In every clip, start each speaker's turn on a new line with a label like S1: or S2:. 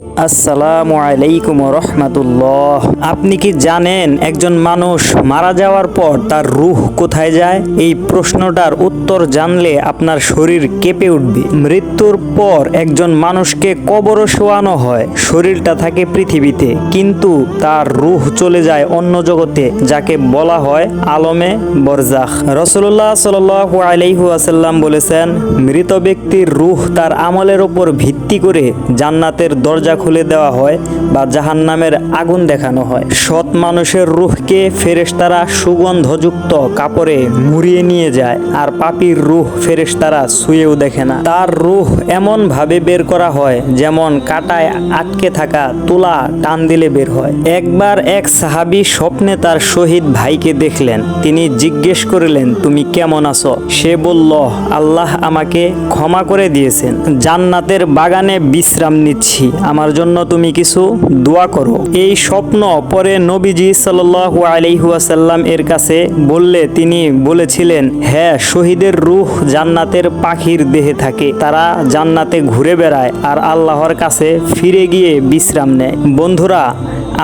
S1: আসসালামু আলাইকুম রহমাতুল্লাহ। আপনি কি জানেন একজন মানুষ মারা যাওয়ার পর তার রূহ কোথায় যায়? এই প্রশ্নটার উত্তর জানলে আপনার শরীর কেঁপে উঠবে। মৃত্যুর পর একজন মানুষকে কবরে শোয়ানো হয়, শরীরটা থাকে পৃথিবীতে, কিন্তু তার রূহ চলে যায় অন্য জগতে, যাকে বলা হয় আলমে বরজাখ। রাসূলুল্লাহ সাল্লাল্লাহু আলাইহি ওয়াসাল্লাম বলেছেন, মৃত ব্যক্তির রূহ তার আমলের উপর ভিত্তি করে জান্নাতের দরজা খুলে দেওয়া হয় বা জাহান্নামের আগুন দেখানো হয়। সৎ মানুষের রূহকে ফেরেশতারা সুগন্ধযুক্ত কাপড়ে মুড়িয়ে নিয়ে যায়, আর পাপীর রূহ ফেরেশতারা ছুঁয়েও দেখে না। তার রূহ এমন ভাবে বের করা হয় যেমন কাঁটায় আটকে থাকা তুলা টান দিলে বের হয়। একবার এক সাহাবী স্বপ্নে তার শহীদ ভাইকে দেখলেন। তিনি জিজ্ঞেস করলেন, তুমি কেমন আছো? সে বলল, আল্লাহ আমাকে ক্ষমা করে দিয়েছেন, জান্নাতের বাগানে বিশ্রাম নিচ্ছি, আমার জন্য তুমি কিছু দোয়া করো। এই স্বপ্ন পরে নবীজি সাল্লাল্লাহু আলাইহি ওয়াসাল্লাম এর কাছে বললে তিনি বলেছিলেন, হ্যাঁ, শহীদের রূহ জান্নাতের পাখির দেহে থাকে, তারা জান্নাতে ঘুরে বেড়ায় আর আল্লাহর কাছে ফিরে গিয়ে বিশ্রাম নেয়। বন্ধুরা,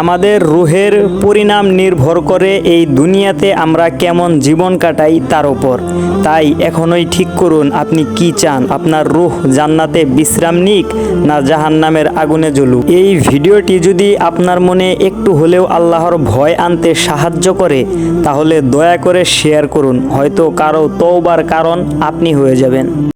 S1: আমাদের রূহের পরিণাম নির্ভর করে এই দুনিয়াতে আমরা কেমন জীবন কাটাই তার উপর। তাই এখনই ঠিক করুন আপনি কি চান, আপনার রূহ জান্নাতে বিশ্রাম নিক না জাহান্নামের আগুনে জ্বলুক। এই ভিডিওটি যদি আপনার মনে একটু হলেও আল্লাহর ভয় আনতে সাহায্য করে, তাহলে দয়া করে শেয়ার করুন, হয়তো কারো তওবার কারণ আপনি হয়ে যাবেন।